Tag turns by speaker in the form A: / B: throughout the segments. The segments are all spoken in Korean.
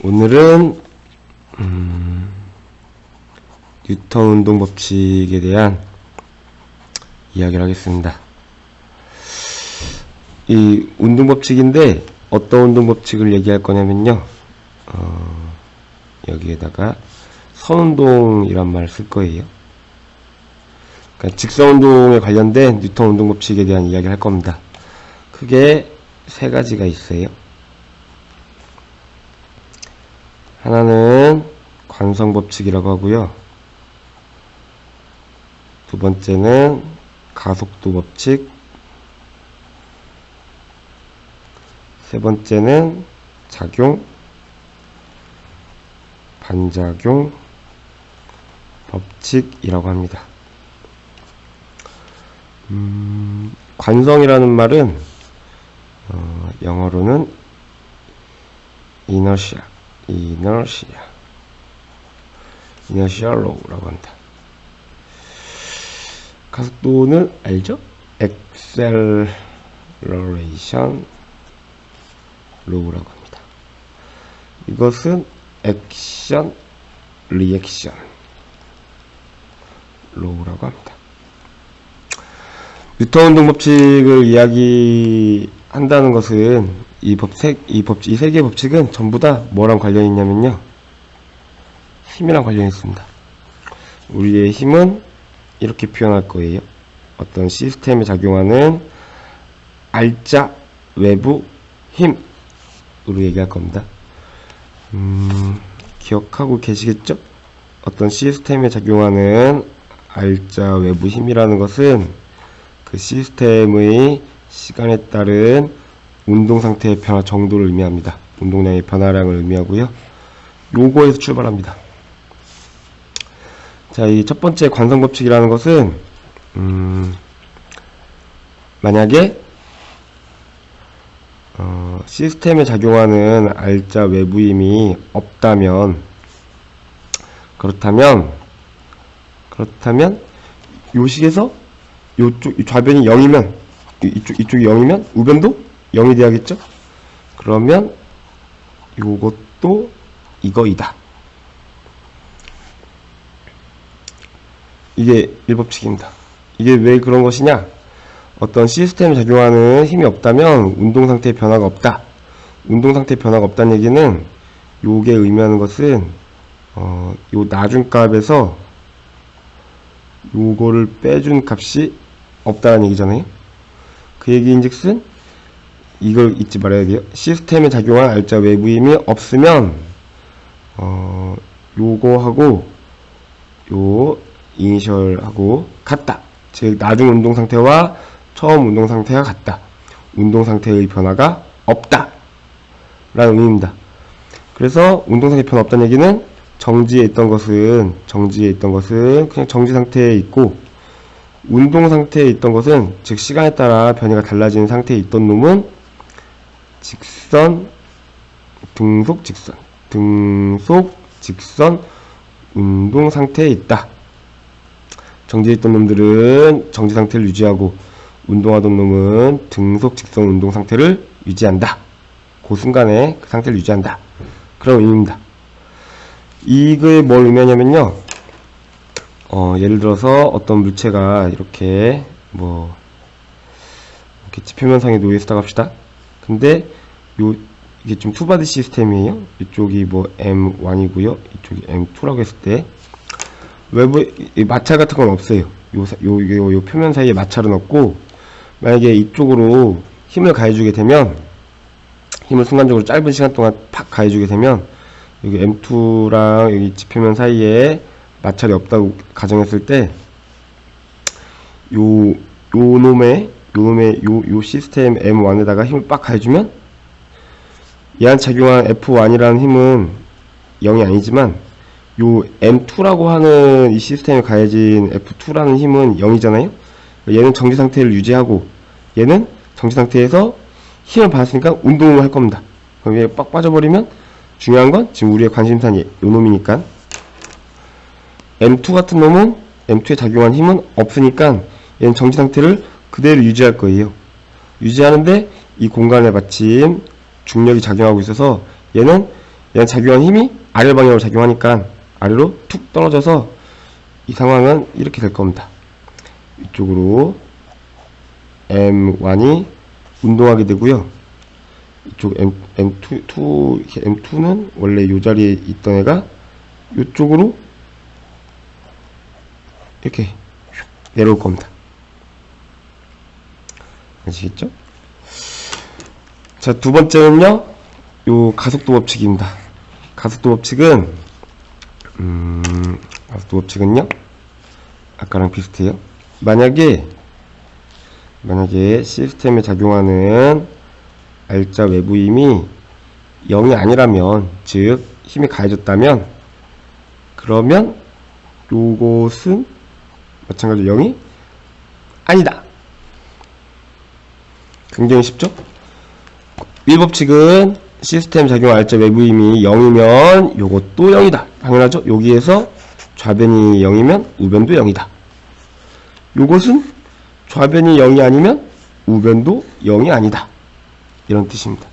A: 오늘은 뉴턴 운동 법칙에 대한 이야기를 하겠습니다. 이 운동 법칙인데 어떤 운동 법칙을 얘기할 거냐면요, 여기에다가 선운동이란 말을 쓸 거예요. 그러니까 직선운동에 관련된 뉴턴 운동 법칙에 대한 이야기를 할 겁니다. 크게 세 가지가 있어요. 하나는 관성 법칙이라고 하고요. 두 번째는 가속도 법칙. 세 번째는 작용, 반작용 법칙이라고 합니다. 관성이라는 말은 영어로는 inertia law라고 합니다. 가속도는 알죠? acceleration law라고 합니다. 이것은 액션 리액션 law라고 합니다. 뉴턴 운동 법칙을 이야기한다는 것은 이 세 개의 법칙은 전부 다 뭐랑 관련이 있냐면요, 힘이랑 관련이 있습니다. 우리의 힘은 이렇게 표현할 거예요. 어떤 시스템에 작용하는 알짜 외부 힘으로 얘기할 겁니다. 기억하고 계시겠죠? 어떤 시스템에 작용하는 알짜 외부 힘이라는 것은 그 시스템의 시간에 따른 운동 상태의 변화 정도를 의미합니다. 운동량의 변화량을 의미하고요. 요거에서 출발합니다. 자, 이 첫 번째 관성 법칙이라는 것은 만약에 시스템에 작용하는 알짜 외부 힘이 없다면, 그렇다면 요 식에서 요쪽 좌변이 0이면 이쪽이 0이면 우변도 0이 돼야겠죠? 그러면 요것도 이거이다. 이게 1법칙입니다. 이게 왜 그런 것이냐? 어떤 시스템에 작용하는 힘이 없다면 운동 상태의 변화가 없다. 운동 상태의 변화가 없다는 얘기는, 요게 의미하는 것은 요 나중값에서 요거를 빼준 값이 없다는 얘기잖아요. 그 얘기인즉슨 이걸 잊지 말아야 돼요. 시스템에 작용한 알짜 외부 힘이 없으면 요거하고 요 이니셜하고 같다. 즉 나중 운동 상태와 처음 운동 상태가 같다. 운동 상태의 변화가 없다 라는 의미입니다. 그래서 운동 상태의 변화 없다는 얘기는 정지에 있던 것은 그냥 정지 상태에 있고, 운동 상태에 있던 것은, 즉 시간에 따라 변이가 달라지는 상태에 있던 놈은 직선, 등속 직선 운동 상태에 있다. 정지에 있던 놈들은 정지 상태를 유지하고, 운동하던 놈은 등속 직선 운동 상태를 유지한다. 그 순간에 그 상태를 유지한다. 그런 의미입니다. 이게 뭘 의미하냐면요, 예를 들어서 어떤 물체가 이렇게 이렇게 지표면상에 놓여 있다고 합시다. 근데 이게 지금 투바디 시스템이에요. 이쪽이 M1이고요, 이쪽이 M2라고 했을 때 외부 마찰 같은 건 없어요. 요 표면 사이에 마찰은 없고, 만약에 이쪽으로 힘을 가해주게 되면, 힘을 순간적으로 짧은 시간 동안 팍 가해주게 되면, 여기 M2랑 여기 지표면 사이에 마찰이 없다고 가정했을 때, 요 시스템 M1에다가 힘을 빡 가해주면, 얘한 작용한 F1이라는 힘은 0이 아니지만, 요 M2라고 하는 이 시스템에 가해진 F2라는 힘은 0이잖아요? 얘는 정지 상태를 유지하고, 얘는 정지 상태에서 힘을 받았으니까 운동을 할 겁니다. 그럼 얘 빡 빠져버리면, 중요한 건 지금 우리의 관심사는 요 놈이니까, M2 같은 놈은 M2에 작용한 힘은 없으니까 얘는 정지 상태를 그대로 유지할 거예요. 유지하는데 이 공간에 마침 중력이 작용하고 있어서 얘는 얘는 작용한 힘이 아래 방향으로 작용하니까 아래로 툭 떨어져서 이 상황은 이렇게 될 겁니다. 이쪽으로 M1이 운동하게 되고요. 이쪽 M2는 원래 이 자리에 있던 애가 이쪽으로 이렇게 내려올 겁니다. 아시겠죠? 자, 두 번째는요, 요 가속도 법칙입니다. 가속도 법칙은요, 아까랑 비슷해요. 만약에 시스템에 작용하는 알짜 외부 힘이 0이 아니라면, 즉 힘이 가해졌다면, 그러면 요것은 마찬가지로 0이 아니다. 굉장히 쉽죠? 1법칙은 시스템 작용 알짜 외부 힘이 0이면 요것도 0이다. 당연하죠? 여기에서 좌변이 0이면 우변도 0이다. 요것은 좌변이 0이 아니면 우변도 0이 아니다. 이런 뜻입니다.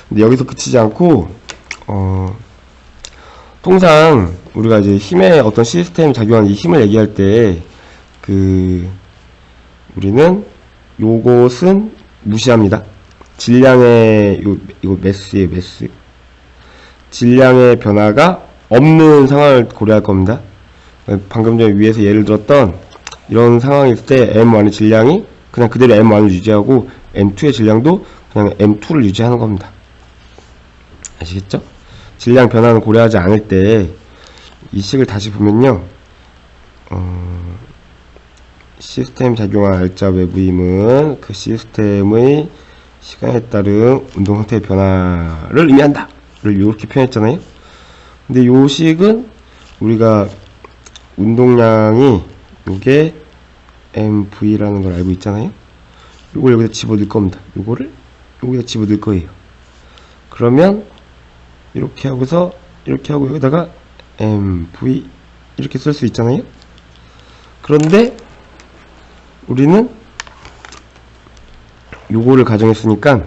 A: 근데 여기서 그치지 않고 통상 우리가 이제 힘의 어떤 시스템이 작용하는 이 힘을 얘기할 때 우리는 요것은 무시합니다. 질량의 이거 매스예요, 매스. 질량의 변화가 없는 상황을 고려할 겁니다. 방금 전에 위에서 예를 들었던 이런 상황이 있을 때 M1의 질량이 그냥 그대로 M1을 유지하고 M2의 질량도 그냥 M2를 유지하는 겁니다. 아시겠죠? 질량 변화는 고려하지 않을 때 이 식을 다시 보면요, 시스템 작용한 알짜 외부 힘은 그 시스템의 시간에 따른 운동 상태의 변화를 의미한다 를 이렇게 표현했잖아요. 근데 요 식은 우리가 운동량이 요게 MV라는 걸 알고 있잖아요. 요걸 여기다 집어넣을 겁니다. 요거를 여기다 집어넣을 거예요. 그러면 이렇게 하고서 이렇게 하고 여기다가 MV 이렇게 쓸 수 있잖아요. 그런데 우리는 요거를 가정했으니까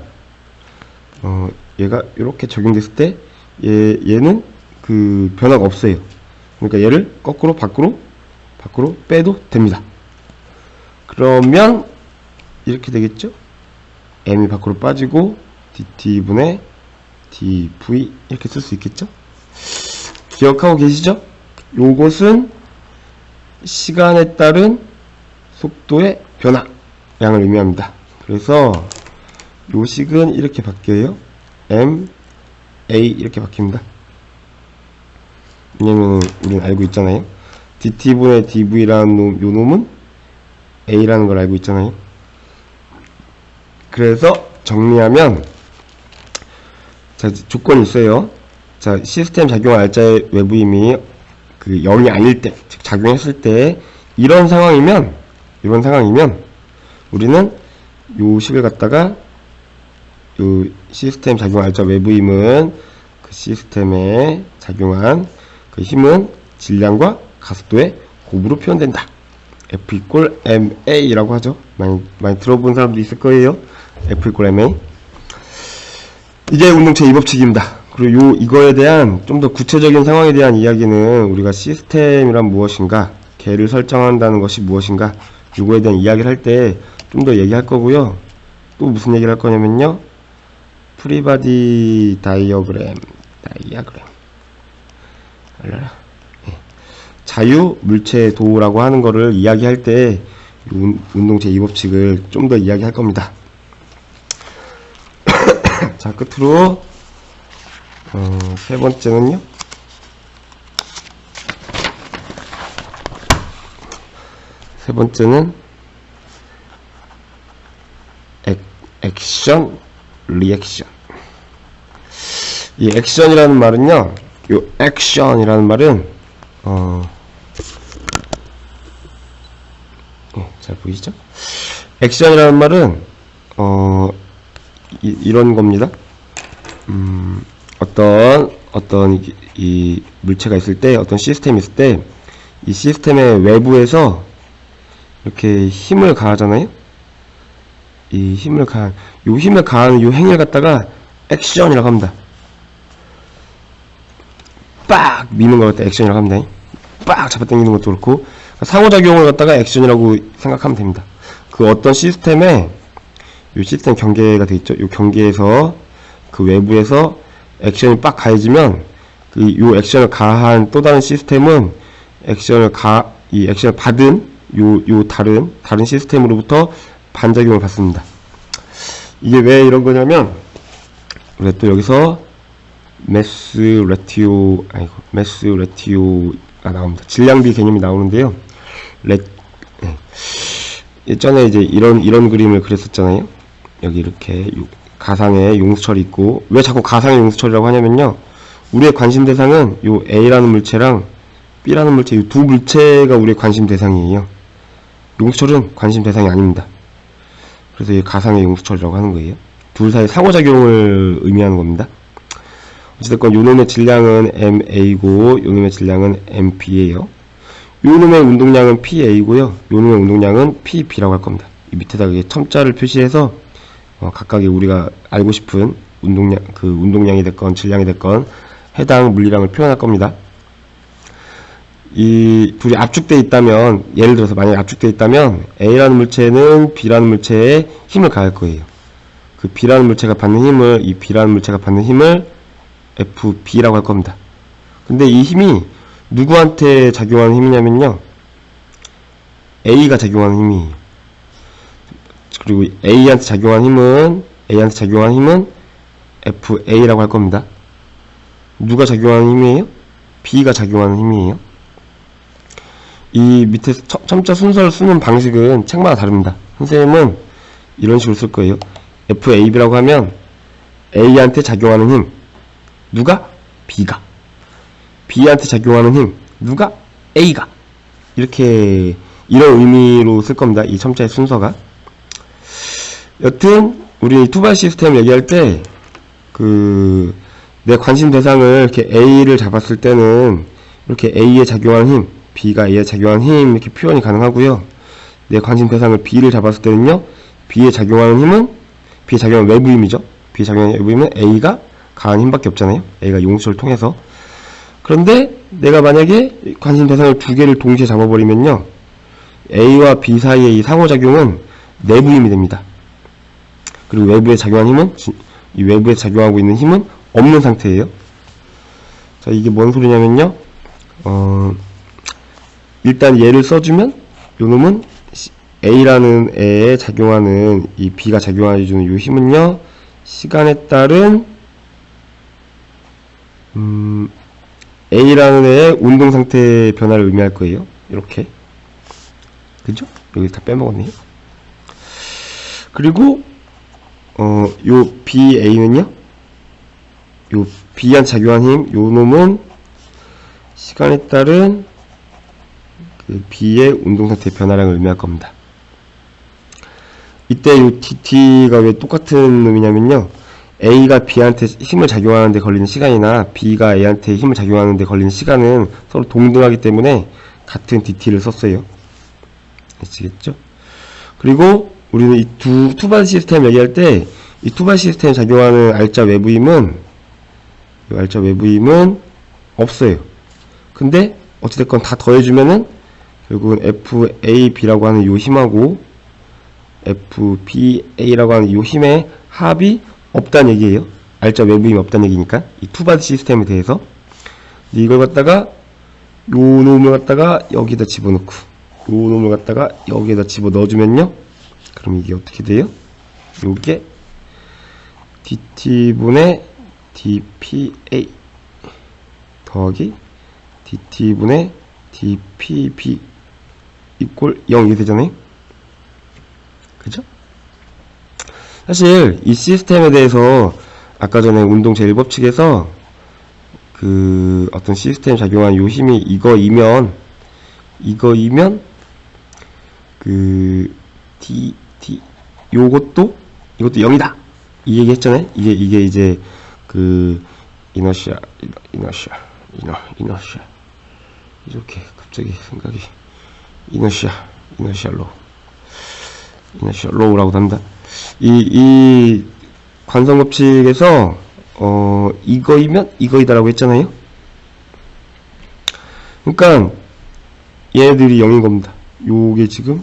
A: 얘가 이렇게 적용됐을 때 얘는 그 변화가 없어요. 그러니까 얘를 거꾸로 밖으로 빼도 됩니다. 그러면 이렇게 되겠죠? M이 밖으로 빠지고 DT분의 dV 이렇게 쓸 수 있겠죠? 기억하고 계시죠? 요것은 시간에 따른 속도의 변화 양을 의미합니다. 그래서 요 식은 이렇게 바뀌어요. M, A 이렇게 바뀝니다. 왜냐면 우리는 알고 있잖아요. DT분의 DV라는 요 놈은 A라는 걸 알고 있잖아요. 그래서 정리하면 자, 조건이 있어요. 자, 시스템 작용 알짜의 외부 힘이 그 0이 아닐 때, 즉 작용했을 때 이런 상황이면 우리는 요 식을 갖다가 요 시스템 작용 알짜 외부 힘은 그 시스템에 작용한 그 힘은 질량과 가속도의 곱으로 표현된다. F equal MA라고 하죠. 많이 들어본 사람도 있을 거예요. F equal MA. 이게 운동체 2법칙입니다. 그리고 이거에 대한 좀 더 구체적인 상황에 대한 이야기는 우리가 시스템이란 무엇인가, 개를 설정한다는 것이 무엇인가, 이거에 대한 이야기를 할 때 좀 더 얘기할 거고요. 또 무슨 얘기를 할 거냐면요, 프리바디 다이어그램. 자유 물체 도라고 하는 거를 이야기할 때 운동체 2법칙을 좀 더 이야기할 겁니다. 자, 끝으로 세 번째는요, 세 번째는 액션, 리액션. 이 액션이라는 말은요, 요 액션이라는 말은 잘 보이시죠? 액션이라는 말은 이런 겁니다. 어떤 이 물체가 있을 때, 어떤 시스템이 있을 때, 이 시스템의 외부에서 이렇게 힘을 가하잖아요. 이 힘을 가하는 요 행위를 갖다가 액션이라고 합니다. 빡 미는 걸 갖다 액션이라고 합니다. 빡 잡아당기는 것도 그렇고 상호작용을 갖다가 액션이라고 생각하면 됩니다. 그 어떤 시스템에 이 시스템 경계가 되어 있죠. 이 경계에서 그 외부에서 액션이 빡 가해지면 요 액션을 가한 또 다른 시스템은 이 액션을 받은 요 다른 시스템으로부터 반작용을 받습니다. 이게 왜 이런 거냐면 우리가 또 여기서 매스 레티오가 나옵니다. 질량비 개념이 나오는데요. 예전에 이제 이런 그림을 그렸었잖아요. 여기 이렇게 가상의 용수철이 있고, 왜 자꾸 가상의 용수철이라고 하냐면요, 우리의 관심 대상은 요 A라는 물체랑 B라는 물체, 이 두 물체가 우리의 관심 대상이에요. 용수철은 관심 대상이 아닙니다. 그래서 이 가상의 용수철이라고 하는 거예요. 둘 사이 상호작용을 의미하는 겁니다. 어쨌든 요놈의 질량은 MA고 요놈의 질량은 MB예요. 요놈의 운동량은 PA고요. 요놈의 운동량은 PB라고 할 겁니다. 이 밑에다가 첨자를 표시해서 각각의 우리가 알고 싶은 운동량이 됐건 질량이 됐건 해당 물리량을 표현할 겁니다. 이 둘이 압축되어 있다면, 예를 들어서 만약에 압축되어 있다면 A라는 물체는 B라는 물체에 힘을 가할 거예요. 그 B라는 물체가 받는 힘을 FB라고 할 겁니다. 근데 이 힘이 누구한테 작용하는 힘이냐면요, A가 작용하는 힘이에요. 그리고 A한테 작용하는 힘은 FA라고 할 겁니다. 누가 작용하는 힘이에요? B가 작용하는 힘이에요. 이 밑에 첨자 순서를 쓰는 방식은 책마다 다릅니다. 선생님은 이런 식으로 쓸 거예요. FAB라고 하면 A한테 작용하는 힘, 누가? B가. B한테 작용하는 힘, 누가? A가. 이런 의미로 쓸 겁니다. 이 첨자의 순서가. 여튼 우리 투발 시스템 얘기할 때 내 관심 대상을 이렇게 A를 잡았을 때는 이렇게 A에 작용하는 힘, B가 A에 작용하는 힘, 이렇게 표현이 가능하고요. 내 관심 대상을 B를 잡았을 때는요, B에 작용하는 외부 힘이죠. B에 작용하는 외부 힘은 A가 가한 힘밖에 없잖아요. A가 용수철을 통해서. 그런데 내가 만약에 관심 대상을 두 개를 동시에 잡아버리면요, A와 B 사이의 이 상호작용은 내부 힘이 됩니다. 그리고 외부에 작용하고 있는 힘은 없는 상태예요. 자, 이게 뭔 소리냐면요, 일단 얘를 써주면 요놈은 A라는 애에 작용하는 이 B가 작용해주는 요 힘은요, 시간에 따른 A라는 애의 운동상태의 변화를 의미할 거예요. 이렇게. 그죠? 여기 다 빼먹었네요. 그리고 요 BA는요, 요 B한테 작용한 힘, 요 놈은 시간에 따른 그 B의 운동상태의 변화량을 의미할 겁니다. 이때 요 DT가 왜 똑같은 놈이냐면요, A가 B한테 힘을 작용하는데 걸리는 시간이나 B가 A한테 힘을 작용하는데 걸리는 시간은 서로 동등하기 때문에 같은 DT를 썼어요. 아시겠죠? 그리고 우리는 이 투발 시스템 얘기할 때 이 투발 시스템에 작용하는 알짜 외부 힘은 없어요. 근데 어찌됐건 다 더해주면은 결국은 FAB라고 하는 요 힘하고 FBA라고 하는 요 힘의 합이 없다는 얘기예요. 알짜 외부 힘이 없다는 얘기니까, 이 투발 시스템에 대해서. 이걸 갖다가 요 놈을 갖다가 여기다 집어넣고 요 놈을 갖다가 여기에다 집어넣어주면요, 그럼 이게 어떻게 돼요? 요게 DT분의 DPA 더하기 DT분의 DPB 이꼴 0 이게 되잖아요. 그죠? 사실 이 시스템에 대해서 아까 전에 운동 제1법칙에서 어떤 시스템에 작용한 요 힘이 이거이면 이것도 0이다 이 얘기 했잖아요. 이게 이제 이너시아 이렇게 갑자기 생각이, 이너시아로우라고도 합니다. 이 관성법칙에서 이거이면 이거이다라고 했잖아요. 그러니까 얘네들이 0인 겁니다. 요게 지금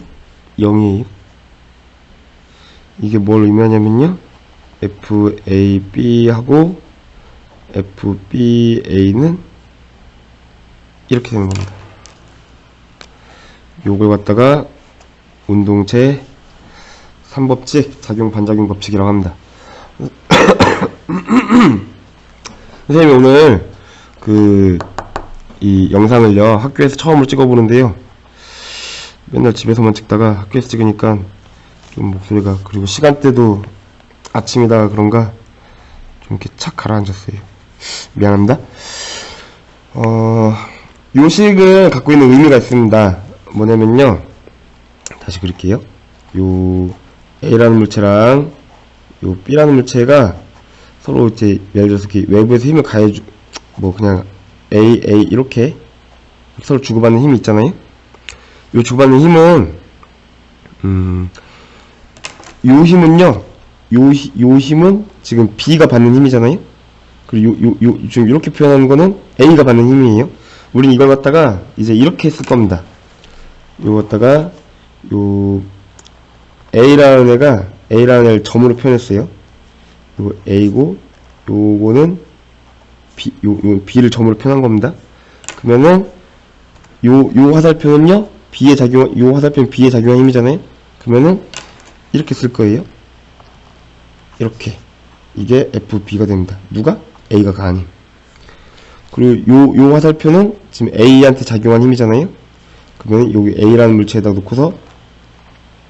A: 0이에요. 이게 뭘 의미하냐면요, FAB 하고 FBA는 이렇게 되는 겁니다. 요걸 갖다가 운동체 3법칙, 작용 반작용 법칙이라고 합니다. 선생님이 오늘 이 영상을요, 학교에서 처음으로 찍어보는데요, 맨날 집에서만 찍다가 학교에서 찍으니까 좀 목소리가, 그리고 시간대도 아침이다 그런가 좀 이렇게 착 가라앉았어요. 미안합니다. 요식은 갖고 있는 의미가 있습니다. 뭐냐면요, 다시 그릴게요. 요 A라는 물체랑 요 B라는 물체가 서로 이제 예를 들어서 이렇게 외부에서 힘을 가해주, 뭐 그냥 A 이렇게 서로 주고받는 힘이 있잖아요. 요 주고받는 힘은 요 힘은요, 요 힘은 지금 B가 받는 힘이잖아요. 그리고 지금 이렇게 표현하는 거는 A가 받는 힘이에요. 우린 이걸 갖다가 이제 이렇게 쓸 겁니다. 요거 갖다가 요 A라는 애를 점으로 표현했어요. 요거 A고 요거는 B, 요 B를 점으로 표현한 겁니다. 그러면은 요 화살표는요, 요 화살표는 B의 작용한 힘이잖아요. 그러면은 이렇게 쓸 거예요. 이렇게. 이게 FB가 됩니다. 누가? A가 가한 힘. 그리고 요 화살표는 지금 A한테 작용한 힘이잖아요. 그러면 여기 A라는 물체에다 놓고서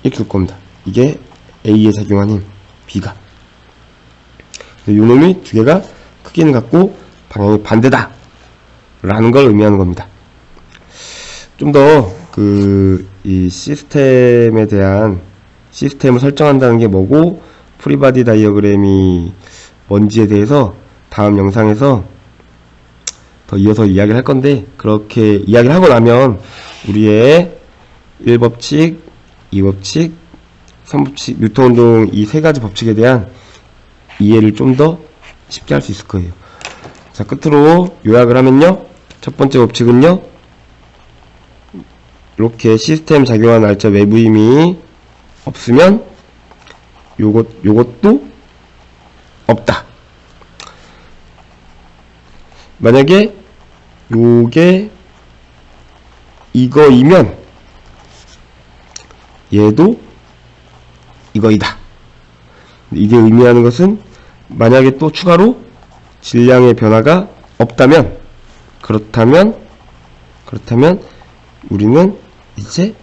A: 이렇게 쓸 겁니다. 이게 A에 작용한 힘, B가. 요 놈이 두 개가 크기는 같고 방향이 반대다 라는 걸 의미하는 겁니다. 좀 더 이 시스템에 대한, 시스템을 설정한다는 게 뭐고 프리바디 다이어그램이 뭔지에 대해서 다음 영상에서 더 이어서 이야기를 할 건데, 그렇게 이야기를 하고 나면 우리의 1법칙, 2법칙, 3법칙, 뉴턴 운동 이 세 가지 법칙에 대한 이해를 좀 더 쉽게 할 수 있을 거예요. 자, 끝으로 요약을 하면요, 첫 번째 법칙은요, 이렇게 시스템 작용하는 날짜 외부 힘이 없으면 요것도 없다. 만약에 요게 이거이면 얘도 이거이다. 이게 의미하는 것은 만약에 또 추가로 질량의 변화가 없다면, 그렇다면 우리는 이제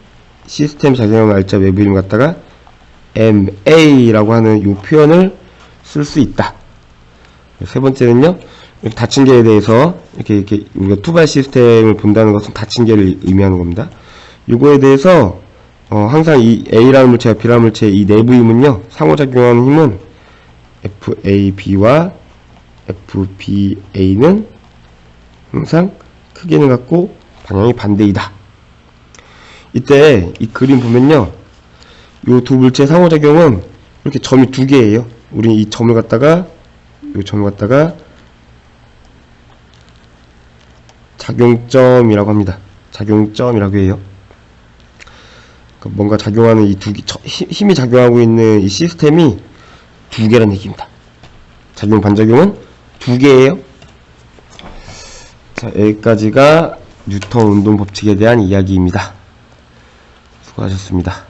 A: 시스템 작용하는 날짜 외부 힘을 갖다가 MA라고 하는 이 표현을 쓸 수 있다. 세 번째는요, 닫힌 개에 대해서 이렇게 우리가 투발 시스템을 본다는 것은 닫힌 개를 의미하는 겁니다. 이거에 대해서 항상 이 A라는 물체와 B라는 물체의 이 내부 힘은요, 상호작용하는 힘은 FAB와 FBA는 항상 크기는 같고 방향이 반대이다. 이때 이 그림 보면요, 요 두 물체의 상호작용은 이렇게 점이 두 개예요. 우리 이 점을 갖다가 작용점이라고 합니다. 작용점이라고 해요. 그러니까 뭔가 작용하는 이 두 개, 힘이 작용하고 있는 이 시스템이 두 개라는 얘기입니다. 작용 반작용은 두 개예요. 자, 여기까지가 뉴턴 운동 법칙에 대한 이야기입니다. 수고하셨습니다.